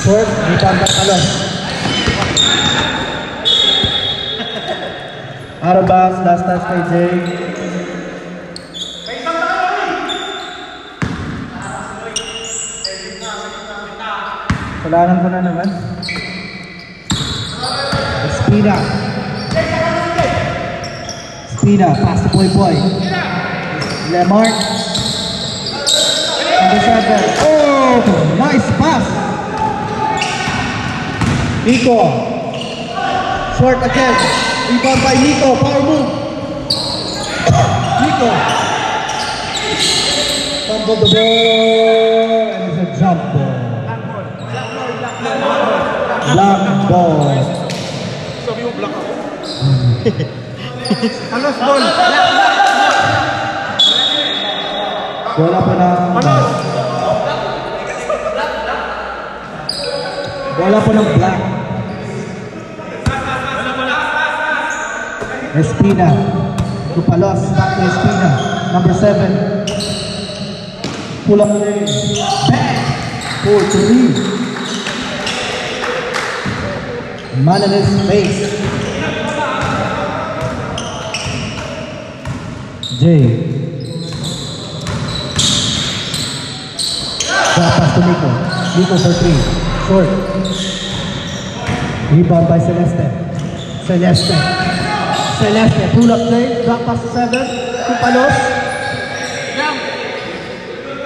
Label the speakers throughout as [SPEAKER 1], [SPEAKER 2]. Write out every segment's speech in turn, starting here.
[SPEAKER 1] Short, rebound by Palos. Out of bounds, last touch kay Jay. Kalanan ko na naman. Espina. Espina, pass to Boy Boy. Lemark. Number 7. Oh, nice pass. Nico. Short again. Rebound by Nico. Power move. Nico. Fumble the ball. And it's a jump ball. Black ball.
[SPEAKER 2] Sabi mo black ako.
[SPEAKER 1] Palos ball. Bola pa ng... Bola pa ng black. Espina. To Palos. Back to Espina. Number 7. Pull up. Back. 4-3. Man in his face. Jay. Pass to Nico. Nico for 3. Short. Rebound by Celeste. Celeste. Celeste. Pull up Jay. Drop pass to 7. To Palos.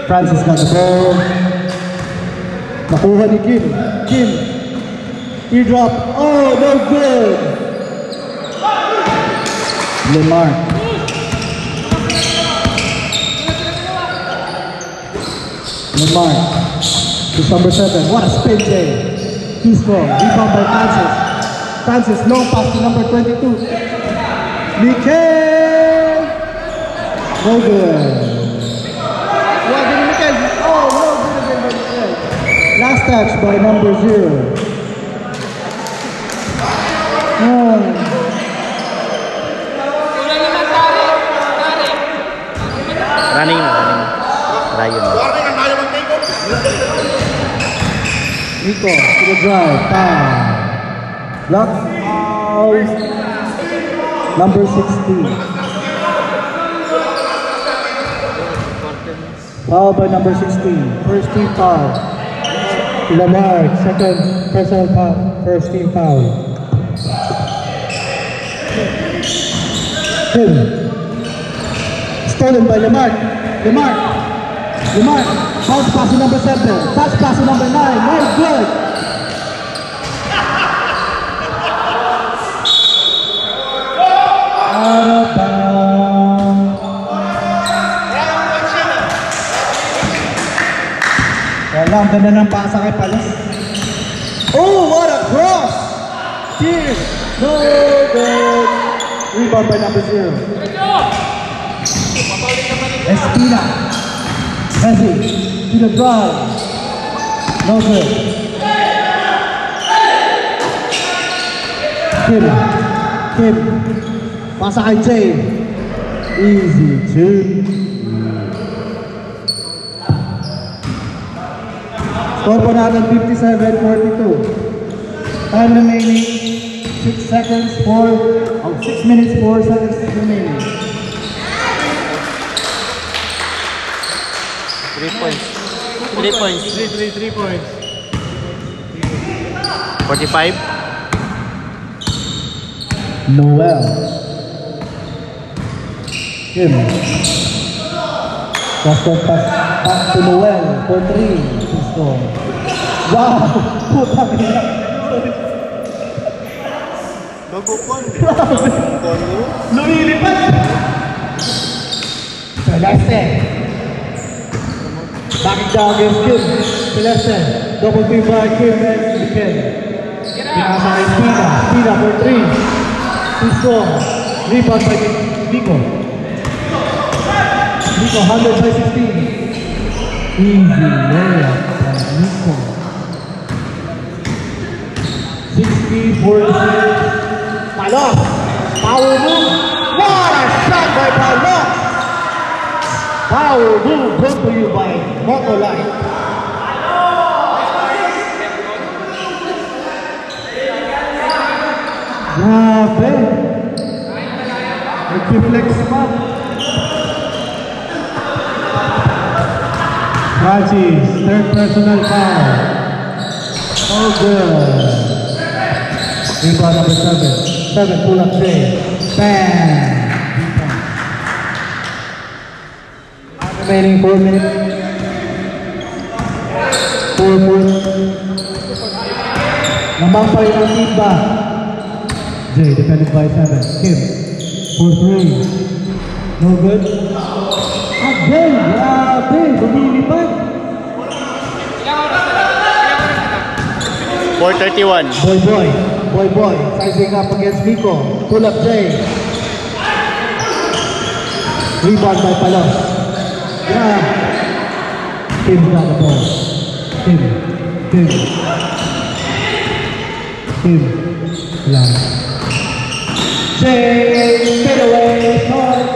[SPEAKER 1] Francis got the ball. Nakuha ni Kim. Kim. Teardrop. Oh, no good. Lemar. Lemar. To number 7. What a spin, Jay. Too strong. Rebound by Francis. Francis, long pass to number 22. Mikel. No good. What did Mikel? Oh, no good again by Mikel. Last touch by number 0.
[SPEAKER 3] Running na, Ryan.
[SPEAKER 1] Nico to the drive, foul. Block foul. Number 16. Foul by number 16. First team foul. Lamar, second personal foul. First team foul. Kim. Stolen by Lamar. Lamar. Lamar. Bounce pass to number 7. Touch pass to number 9. No good. Out of bounds. Wala, ang ganda ng pasa kay Palos. Oh, what a cross! Kim. No good. Rebound by number 0. Espina. Messi. To the drive. No good. Kim. Kim. Pasa kay Jay. Easy. 2. Score po natin 57-42. Time remaining. 6 seconds for 6 minutes 4 seconds remaining.
[SPEAKER 3] 3 points. 3 points.
[SPEAKER 2] 3 points.
[SPEAKER 3] 45.
[SPEAKER 1] Noel. Kim. Just pass back to Noel for 3. Wow! Putang ina.
[SPEAKER 2] Magpupon.
[SPEAKER 1] Lumilipad! Celeste. Backing down against Kim. Celeste. Double team by Kim and Mikel. Pinasa kay Espina. Espina for 3. Too strong. Rebound by Nico. Nico 100 by 16. Easy layup by Nico. 60-46. Palos. Power move. What a shot by Palos. Power move brought to you by Motolite. Grabe. Nag-flex pa. Francis, third personal foul. Oh, good. Rebound number 7. 7, pull up Jay. Bam! Remaining 4 minutes. 4 points. Lamang pa rin ang team ba? Jay, defended by 7. Kim, for 3. No good. Again, grabe, bumilipad.
[SPEAKER 3] 4:31.
[SPEAKER 1] Boy, sizing up against Nico. Pull up Jay. Rebound by Palos. Grab. Kim got the ball. Kim. Lang. Jay, get away, short,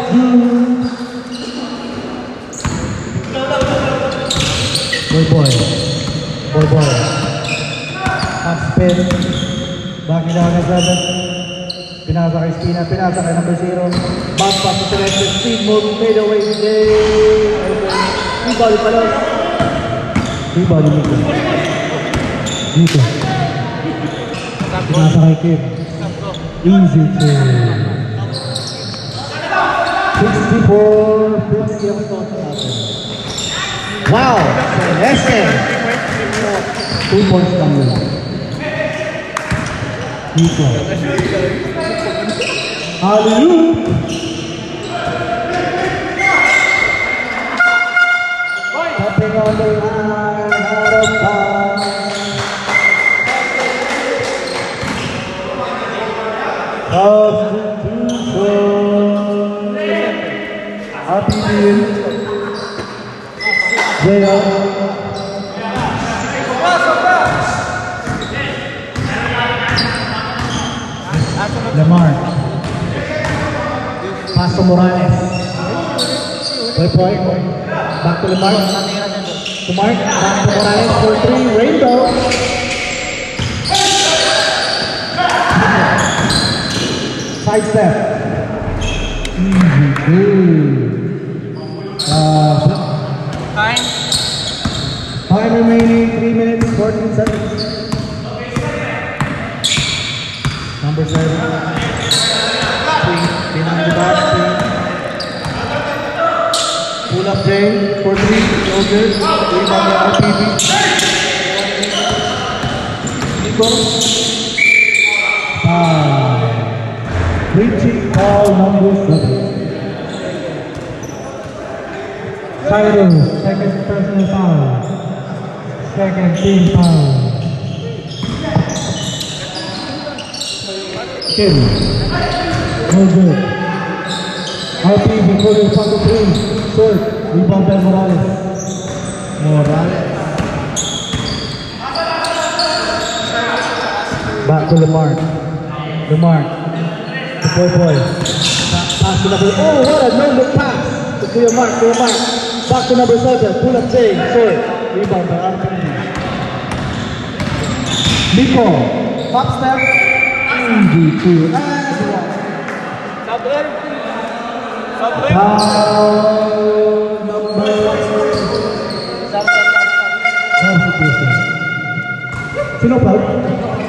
[SPEAKER 1] Boy. Half spin. Baki na agad agad. Pinasa kay Spina, pinasa kay number 0. Bounce pass to selected. Speed move, fade away. Jay. Rebound pa lang. Rebound Nico. Pinasa kay Kim. Easy to 64, 50 ang shot natin. Wow! Celeste! 2 points lang yun. Nico. Alley-oop! Tapping on the line, out of bounds. Substitution. Happy Deal. Jaya. Lamar. Pass to Morales. Boy. Back to Lamar. To Mark. Back to Morales for 3. Rainbow. Side step. Easy. Time remaining 3 minutes 14 seconds. Number 7. Behind the back. Pull up Jay for 3. No good. Rebound by RPB. Nico. 5. Reaching foul number 7. Cairo, second personal foul. Second team foul. Kim. No good. RPB calling for the 3. Short. Rebound by Morales. Back to Lamar. Boy. Pass to number. Oh, what a no-look pass. To your mark. Back to number 7. Pull up Jay. Short. Rebound by RPB. Nico. Top step. Easy to foul number. Substitution. Sino pa?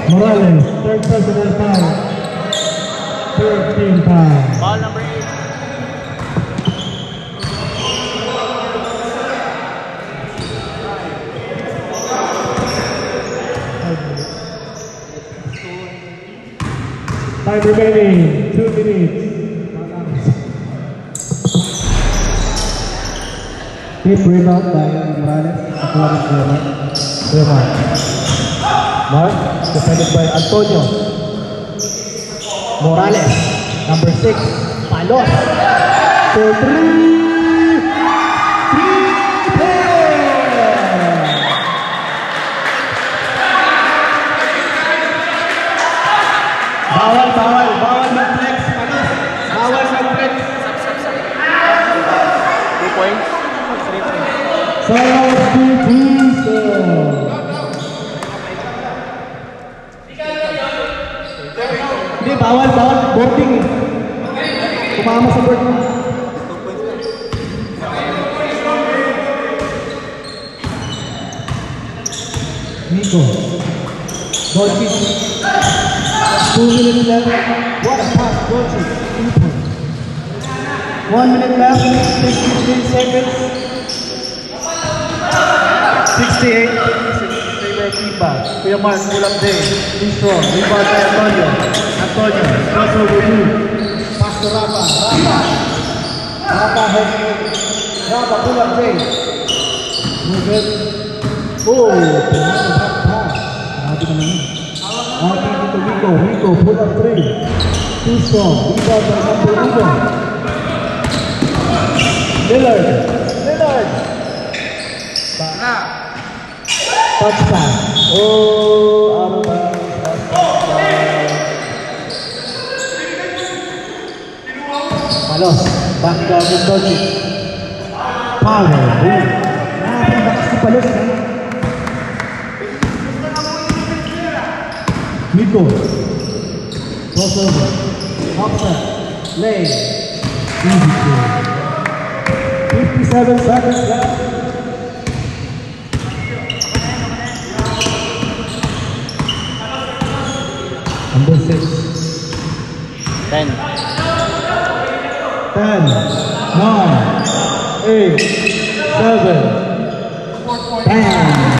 [SPEAKER 1] Morales. Third personal foul. 13 foul.
[SPEAKER 3] Ball number 8.
[SPEAKER 1] Time remaining 2 minutes. Deep rebound by Morales. Mark, defended by Antonio. Morales, number 6. Palos. For 3. Bawal mag-flex, Palos. Bawal mag-flex.
[SPEAKER 3] 2 points. 3 points.
[SPEAKER 1] Substitution. Hindi, bawal. Boarding eh. Kumama sa board mo. Nico. Dolchis. 2 minutes left. What a pass, Dolchis. 1 minute left. 63 seconds. 68. Favor Kiba. Kuya Mark, pull up day. Be strong. Rebound by Antonio. Antonio. Crossover move. Pass to Rafa. Rafa head. Rafa, pull up day. Move it. Oh, pinasa back pass. Grabe naman yun. Okay, dito Rico. Rico, pull up 3. Too strong. Rebound by number 1. Lillard. Touch pass. Oh, out of bounds. Malos. Back down with Dolchis. Power. Boom. Bakas si Palos. Nico. Crossover. Offset. Lane. Easy kill. 57 seconds left. Number 6.
[SPEAKER 3] 10.
[SPEAKER 1] 10, 9, 8, 7, 10.